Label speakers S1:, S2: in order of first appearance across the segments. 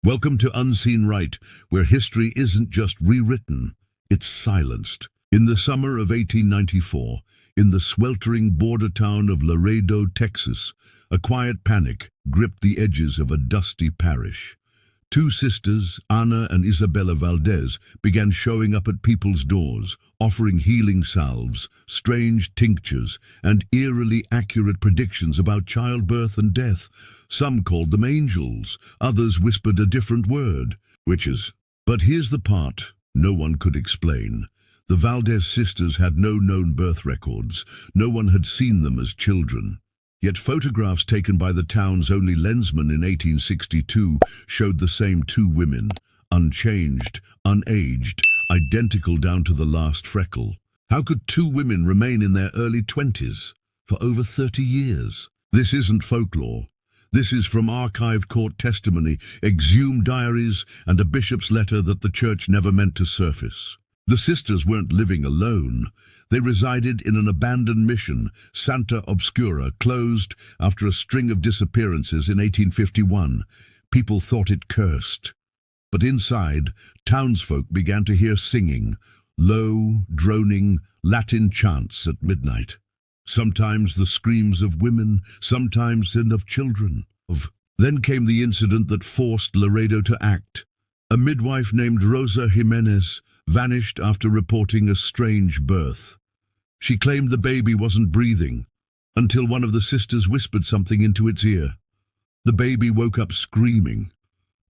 S1: Welcome to Unseen Rite, where history isn't just rewritten, it's silenced. In the summer of 1894, in the sweltering border town of Laredo, Texas, a quiet panic gripped the edges of a dusty parish. Two sisters, Ana and Isabela Valdez, began showing up at people's doors, offering healing salves, strange tinctures, and eerily accurate predictions about childbirth and death. Some called them angels, others whispered a different word, witches. But here's the part no one could explain. The Valdez sisters had no known birth records. No one had seen them as children. Yet photographs taken by the town's only lensman in 1862 showed the same two women, unchanged, unaged, identical down to the last freckle. How could two women remain in their early 20s for over 30 years? This isn't folklore. This is from archived court testimony, exhumed diaries, and a bishop's letter that the church never meant to surface. The sisters weren't living alone. They resided in an abandoned mission, Santa Obscura, closed after a string of disappearances in 1851. People thought it cursed. But inside, townsfolk began to hear singing, low, droning Latin chants at midnight. Sometimes the screams of women, sometimes of children. Then came the incident that forced Laredo to act. A midwife named Rosa Jimenez vanished after reporting a strange birth. She claimed the baby wasn't breathing, until one of the sisters whispered something into its ear. The baby woke up screaming,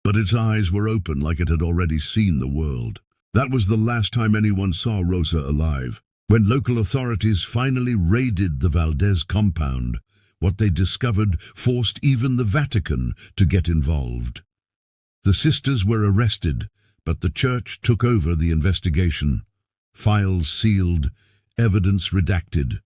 S1: but its eyes were open like it had already seen the world. That was the last time anyone saw Rosa alive. When local authorities finally raided the Valdez compound, what they discovered forced even the Vatican to get involved. The sisters were arrested, but the church took over the investigation. Files sealed, evidence redacted,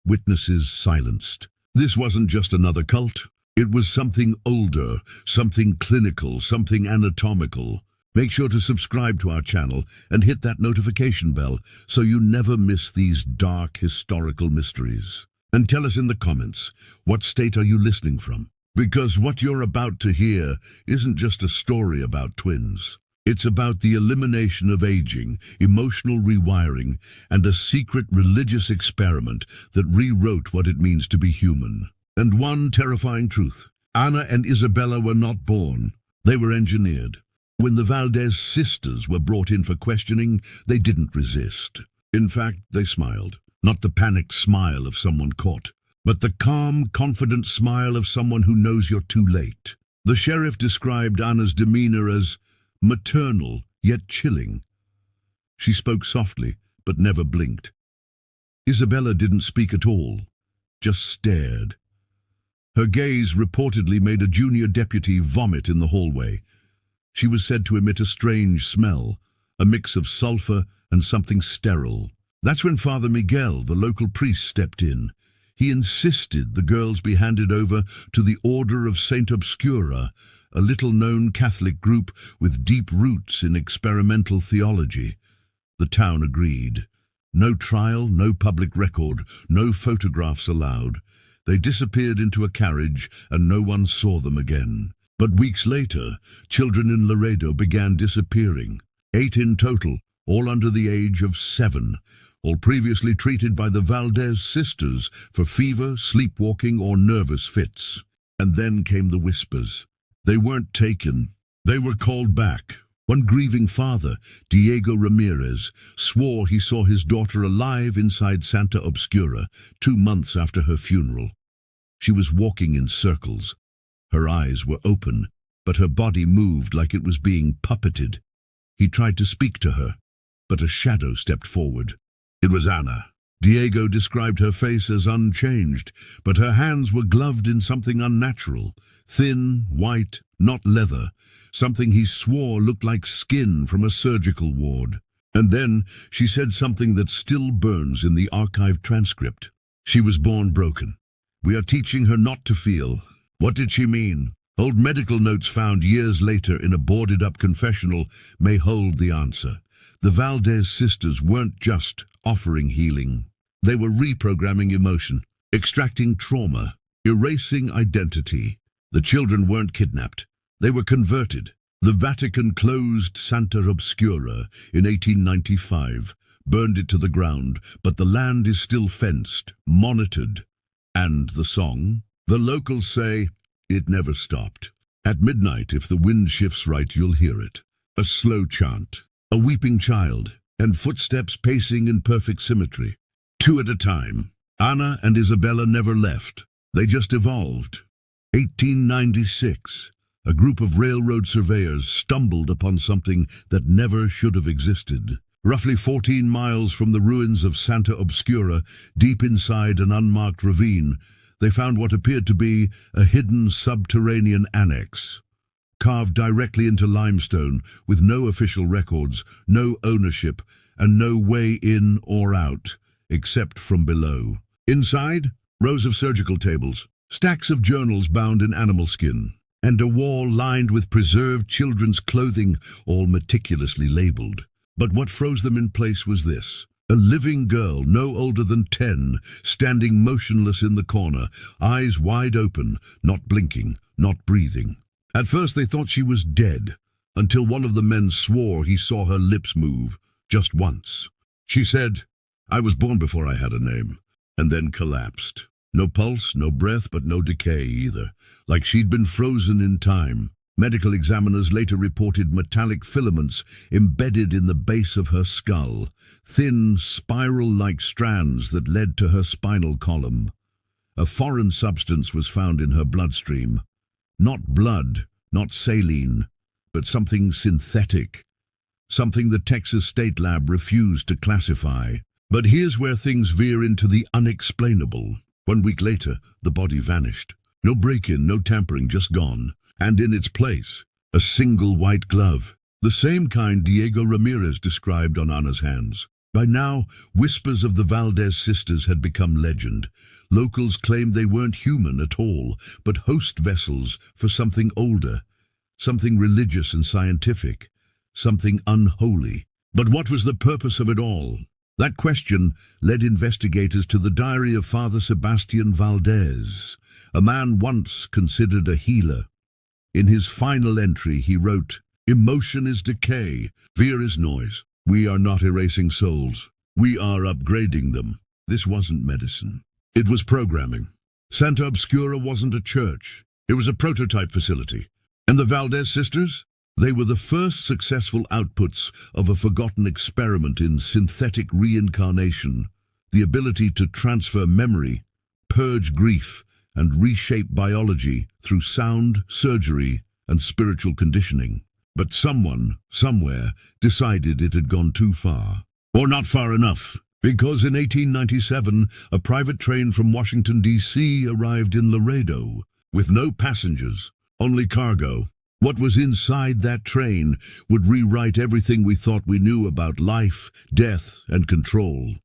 S1: witnesses silenced. This wasn't just another cult. It was something older, something clinical, something anatomical. Make sure to subscribe to our channel and hit that notification bell so you never miss these dark historical mysteries. And tell us in the comments, what state are you listening from? Because what you're about to hear isn't just a story about twins. It's about the elimination of aging, emotional rewiring, and a secret religious experiment that rewrote what it means to be human. And one terrifying truth: Ana and Isabela were not born. They were engineered. When the Valdez sisters were brought in for questioning, they didn't resist. In fact, they smiled. Not the panicked smile of someone caught, but the calm, confident smile of someone who knows you're too late. The sheriff described Ana's demeanor as maternal, yet chilling. She spoke softly, but never blinked. Isabela didn't speak at all, just stared. Her gaze reportedly made a junior deputy vomit in the hallway. She was said to emit a strange smell, a mix of sulfur and something sterile. That's when Father Miguel, the local priest, stepped in. He insisted the girls be handed over to the Order of Santa Obscura, a little-known Catholic group with deep roots in experimental theology. The town agreed. No trial, no public record, no photographs allowed. They disappeared into a carriage and no one saw them again. But weeks later, children in Laredo began disappearing. 8 in total, all under the age of 7. All previously treated by the Valdez sisters for fever, sleepwalking, or nervous fits. And then came the whispers. They weren't taken. They were called back. One grieving father, Diego Ramirez, swore he saw his daughter alive inside Santa Obscura 2 months after her funeral. She was walking in circles. Her eyes were open, but her body moved like it was being puppeted. He tried to speak to her, but a shadow stepped forward. It was Ana. Diego described her face as unchanged, but her hands were gloved in something unnatural, thin, white, not leather, something he swore looked like skin from a surgical ward. And then she said something that still burns in the archived transcript. She was born broken. We are teaching her not to feel. What did she mean? Old medical notes found years later in a boarded-up confessional may hold the answer. The Valdez sisters weren't just offering healing. They were reprogramming emotion, extracting trauma, erasing identity. The children weren't kidnapped. They were converted. The Vatican closed Santa Obscura in 1895, burned it to the ground, but the land is still fenced, monitored. And the song? The locals say it never stopped. At midnight, if the wind shifts right, you'll hear it. A slow chant, a weeping child, and footsteps pacing in perfect symmetry. Two at a time. Anna and Isabela never left. They just evolved. 1896. A group of railroad surveyors stumbled upon something that never should have existed. Roughly 14 miles from the ruins of Santa Obscura, deep inside an unmarked ravine, they found what appeared to be a hidden subterranean annex. Carved directly into limestone, with no official records, no ownership, and no way in or out, except from below. Inside, rows of surgical tables, stacks of journals bound in animal skin, and a wall lined with preserved children's clothing, all meticulously labeled. But what froze them in place was this. A living girl, no older than 10, standing motionless in the corner, eyes wide open, not blinking, not breathing. At first they thought she was dead, until one of the men swore he saw her lips move, just once. She said, "I was born before I had a name," and then collapsed. No pulse, no breath, but no decay either, like she'd been frozen in time. Medical examiners later reported metallic filaments embedded in the base of her skull, thin, spiral-like strands that led to her spinal column. A foreign substance was found in her bloodstream. Not blood, not saline, but something synthetic. Something the Texas State Lab refused to classify. But here's where things veer into the unexplainable. 1 week later, the body vanished. No break-in, no tampering, just gone. And in its place, a single white glove, the same kind Diego Ramirez described on Anna's hands. By now, whispers of the Valdez Sisters had become legend. Locals claimed they weren't human at all, but host vessels for something older, something religious and scientific, something unholy. But what was the purpose of it all? That question led investigators to the diary of Father Sebastian Valdez, a man once considered a healer. In his final entry, he wrote, "Emotion is decay, fear is noise. We are not erasing souls. We are upgrading them." This wasn't medicine. It was programming. Santa Obscura wasn't a church. It was a prototype facility. And the Valdez Sisters? They were the first successful outputs of a forgotten experiment in synthetic reincarnation, the ability to transfer memory, purge grief, and reshape biology through sound, surgery, and spiritual conditioning. But someone, somewhere, decided it had gone too far. Or not far enough, because in 1897, a private train from Washington, D.C. arrived in Laredo, with no passengers, only cargo. What was inside that train would rewrite everything we thought we knew about life, death, and control.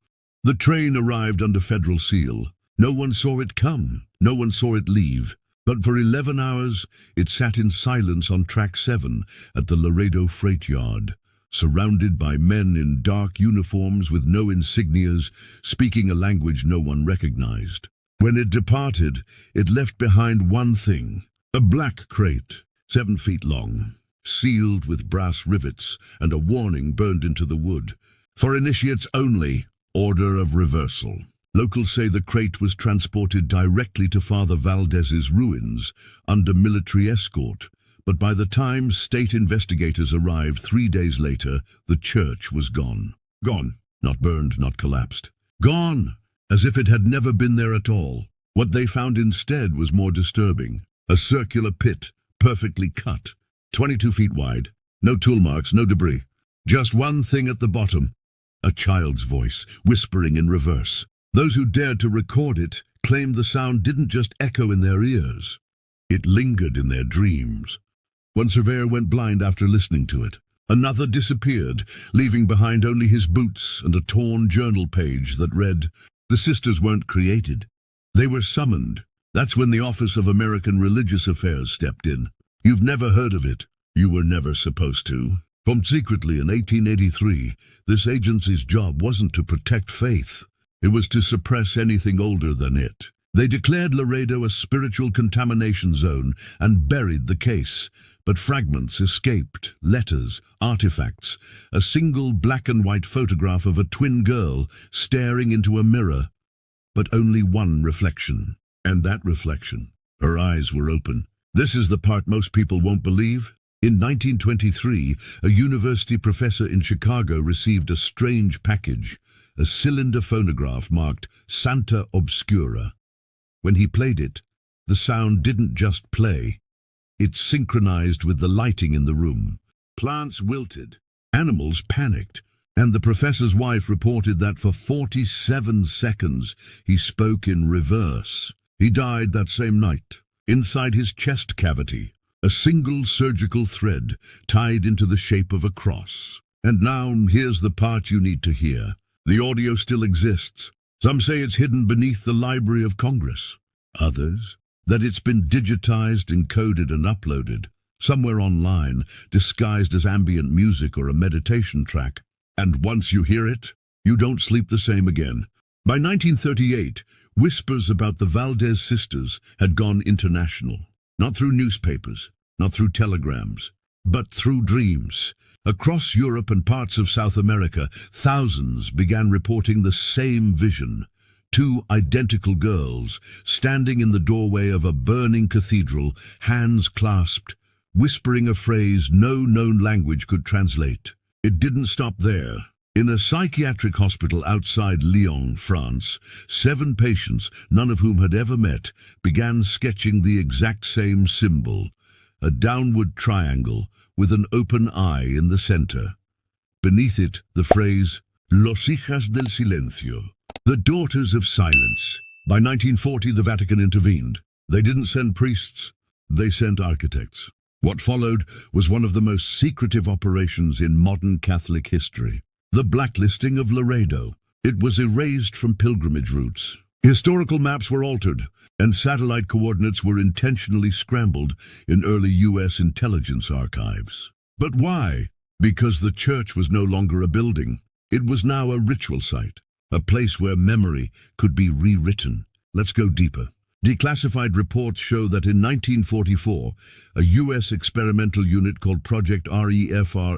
S1: The train arrived under federal seal. No one saw it come. No one saw it leave. But for 11 hours, it sat in silence on Track 7 at the Laredo freight yard, surrounded by men in dark uniforms with no insignias, speaking a language no one recognized. When it departed, it left behind one thing, a black crate, 7 feet long, sealed with brass rivets, and a warning burned into the wood. For initiates only, order of reversal. Locals say the crate was transported directly to Father Valdez's ruins under military escort, but by the time state investigators arrived 3 days later, the church was gone. Gone. Not burned, not collapsed. Gone, as if it had never been there at all. What they found instead was more disturbing. A circular pit, perfectly cut, 22 feet wide. No tool marks, no debris. Just one thing at the bottom. A child's voice, whispering in reverse. Those who dared to record it claimed the sound didn't just echo in their ears. It lingered in their dreams. One surveyor went blind after listening to it. Another disappeared, leaving behind only his boots and a torn journal page that read, "The sisters weren't created. They were summoned." That's when the Office of American Religious Affairs stepped in. You've never heard of it. You were never supposed to. Formed secretly in 1883, this agency's job wasn't to protect faith. It was to suppress anything older than it. They declared Laredo a spiritual contamination zone and buried the case. but fragments escaped, letters, artifacts, a single black and white photograph of a twin girl staring into a mirror, but only one reflection. And that reflection, her eyes were open. This is the part most people won't believe. In 1923, a university professor in Chicago received a strange package, a cylinder phonograph marked Santa Obscura. When he played it, the sound didn't just play. It synchronized with the lighting in the room. Plants wilted, animals panicked, and the professor's wife reported that for 47 seconds he spoke in reverse. He died that same night. Inside his chest cavity, a single surgical thread tied into the shape of a cross. And now, here's the part you need to hear. The audio still exists. Some say it's hidden beneath the Library of Congress. Others, that it's been digitized, encoded, and uploaded, somewhere online, disguised as ambient music or a meditation track. And once you hear it, you don't sleep the same again. By 1938, whispers about the Valdez Sisters had gone international. Not through newspapers, not through telegrams, but through dreams. Across Europe and parts of South America, thousands began reporting the same vision. Two identical girls, standing in the doorway of a burning cathedral, hands clasped, whispering a phrase no known language could translate. It didn't stop there. In a psychiatric hospital outside Lyon, France, 7 patients, none of whom had ever met, began sketching the exact same symbol, a downward triangle with an open eye in the center. Beneath it, the phrase, Los hijas del silencio, the daughters of silence. By 1940, the Vatican intervened. They didn't send priests, they sent architects. What followed was one of the most secretive operations in modern Catholic history. The blacklisting of Laredo. It was erased from pilgrimage routes. Historical maps were altered, and satellite coordinates were intentionally scrambled in early U.S. intelligence archives. But why? Because the church was no longer a building. It was now a ritual site, a place where memory could be rewritten. Let's go deeper. Declassified reports show that in 1944, a U.S. experimental unit called Project Refrain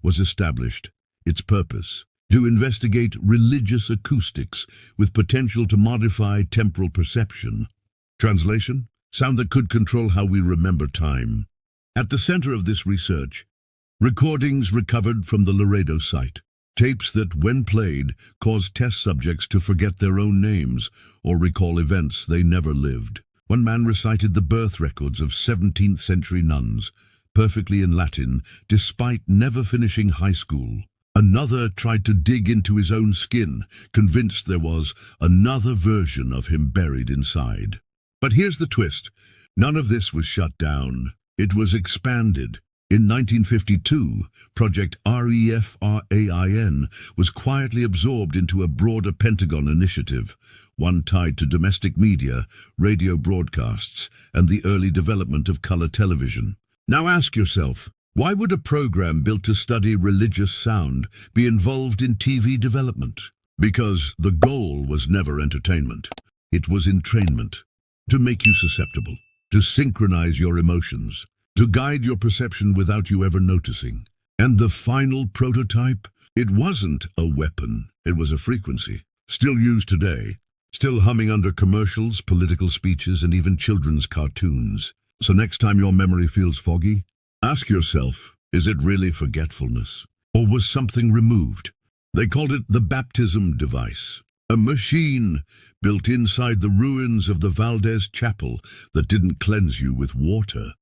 S1: was established. Its purpose: to investigate religious acoustics with potential to modify temporal perception. Translation: sound that could control how we remember time. At the center of this research, recordings recovered from the Laredo site. Tapes that, when played, caused test subjects to forget their own names or recall events they never lived. One man recited the birth records of 17th century nuns, perfectly in Latin, despite never finishing high school. Another tried to dig into his own skin, convinced there was another version of him buried inside. But here's the twist. None of this was shut down. It was expanded. In 1952, Project Refrain was quietly absorbed into a broader Pentagon initiative, one tied to domestic media, radio broadcasts, and the early development of color television. Now ask yourself, why would a program built to study religious sound be involved in TV development? Because the goal was never entertainment. It was entrainment, to make you susceptible, to synchronize your emotions, to guide your perception without you ever noticing. And the final prototype? It wasn't a weapon, it was a frequency, still used today, still humming under commercials, political speeches, and even children's cartoons. So next time your memory feels foggy, ask yourself, is it really forgetfulness? Or was something removed? They called it the baptism device, a machine built inside the ruins of the Valdez Chapel that didn't cleanse you with water.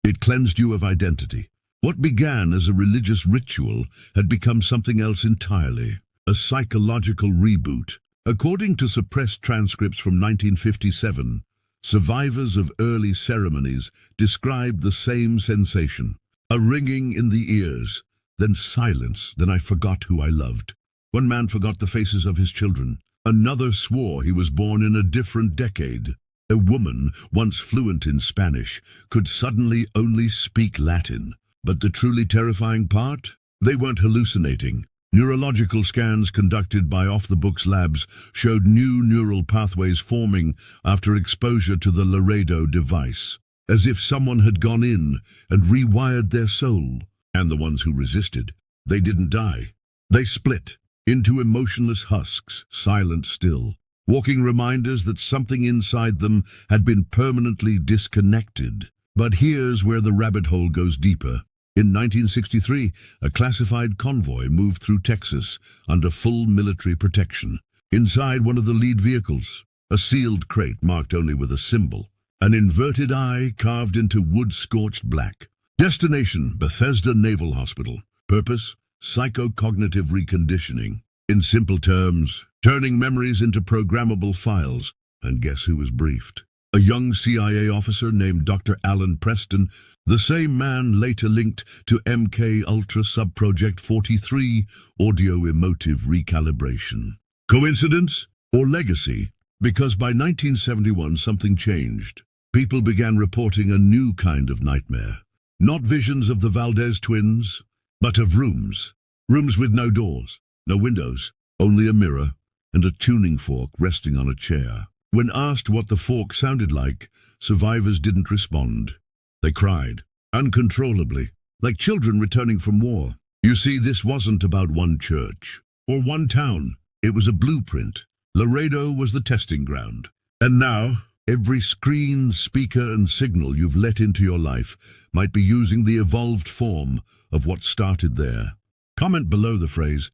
S1: It cleansed you of identity. What began as a religious ritual had become something else entirely, a psychological reboot. According to suppressed transcripts from 1957, survivors of early ceremonies described the same sensation, a ringing in the ears, then silence, then I forgot who I loved. One man forgot the faces of his children. Another swore he was born in a different decade. A woman, once fluent in Spanish, could suddenly only speak Latin. But the truly terrifying part? They weren't hallucinating. Neurological scans conducted by off-the-books labs showed new neural pathways forming after exposure to the Laredo device. as if someone had gone in and rewired their soul. And the ones who resisted, they didn't die. They split into emotionless husks, silent still, walking reminders that something inside them had been permanently disconnected. But here's where the rabbit hole goes deeper. In 1963, a classified convoy moved through Texas under full military protection. Inside one of the lead vehicles, a sealed crate marked only with a symbol, an inverted eye carved into wood-scorched black. Destination, Bethesda Naval Hospital. Purpose, psychocognitive reconditioning. In simple terms, turning memories into programmable files. And guess who was briefed? A young CIA officer named Dr. Alan Preston, the same man later linked to MK Ultra Subproject 43, audio-emotive recalibration. Coincidence or legacy? Because by 1971 something changed. People began reporting a new kind of nightmare. Not visions of the Valdez twins, but of rooms. Rooms with no doors, no windows, only a mirror and a tuning fork resting on a chair. When asked what the fork sounded like, survivors didn't respond. They cried, uncontrollably, like children returning from war. You see, this wasn't about one church or one town. It was a blueprint. Laredo was the testing ground. And now, every screen, speaker, and signal you've let into your life might be using the evolved form of what started there. Comment below the phrase,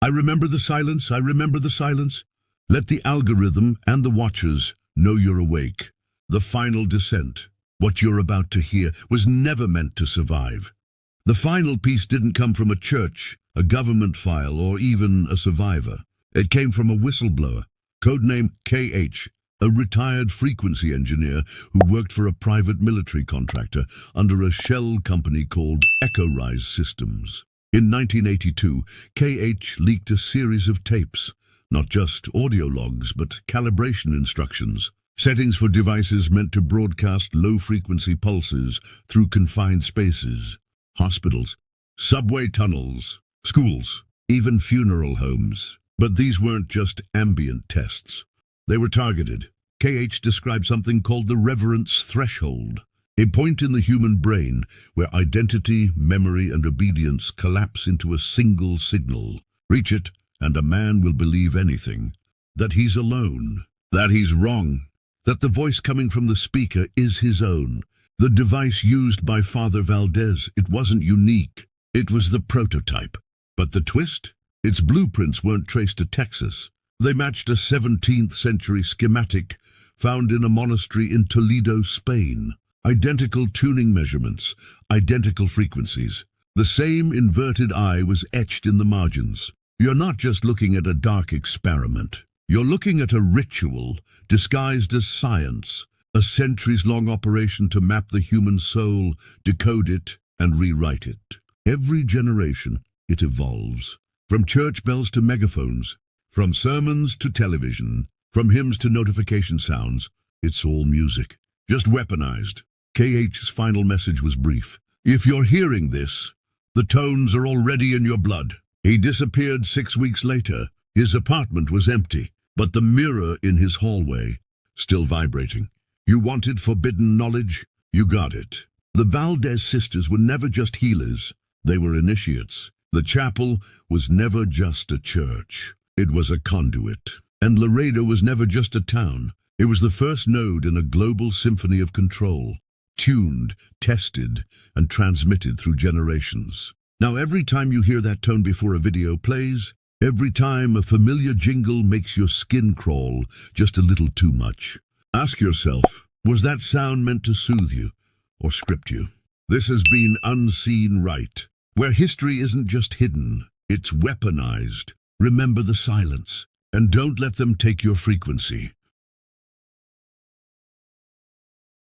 S1: "I remember the silence, I remember the silence." Let the algorithm and the watchers know you're awake. The final descent, what you're about to hear, was never meant to survive. The final piece didn't come from a church, a government file, or even a survivor. It came from a whistleblower, codename KH, a retired frequency engineer who worked for a private military contractor under a shell company called Valdez Systems. In 1982, KH leaked a series of tapes, not just audio logs, but calibration instructions, settings for devices meant to broadcast low-frequency pulses through confined spaces, hospitals, subway tunnels, schools, even funeral homes. But these weren't just ambient tests. They were targeted. KH described something called the reverence threshold, a point in the human brain where identity, memory, and obedience collapse into a single signal. Reach it, and a man will believe anything. That he's alone, that he's wrong, that the voice coming from the speaker is his own. The device used by Father Valdez, it wasn't unique. It was the prototype. But the twist? Its blueprints weren't traced to Texas. They matched a 17th century schematic found in a monastery in Toledo, Spain. Identical tuning measurements, identical frequencies. The same inverted eye was etched in the margins. You're not just looking at a dark experiment. You're looking at a ritual disguised as science, a centuries-long operation to map the human soul, decode it, and rewrite it. Every generation, it evolves. From church bells to megaphones, from sermons to television, from hymns to notification sounds, it's all music, just weaponized. KH's final message was brief. If you're hearing this, the tones are already in your blood. He disappeared 6 weeks later. His apartment was empty, but the mirror in his hallway still vibrating. You wanted forbidden knowledge? You got it. The Valdez sisters were never just healers. They were initiates. The chapel was never just a church. It was a conduit. And Laredo was never just a town. It was the first node in a global symphony of control, tuned, tested, and transmitted through generations. Now, every time you hear that tone before a video plays, every time a familiar jingle makes your skin crawl just a little too much, ask yourself, was that sound meant to soothe you or script you? This has been Unseen Rite, where history isn't just hidden, it's weaponized. Remember the silence, and don't let them take your frequency.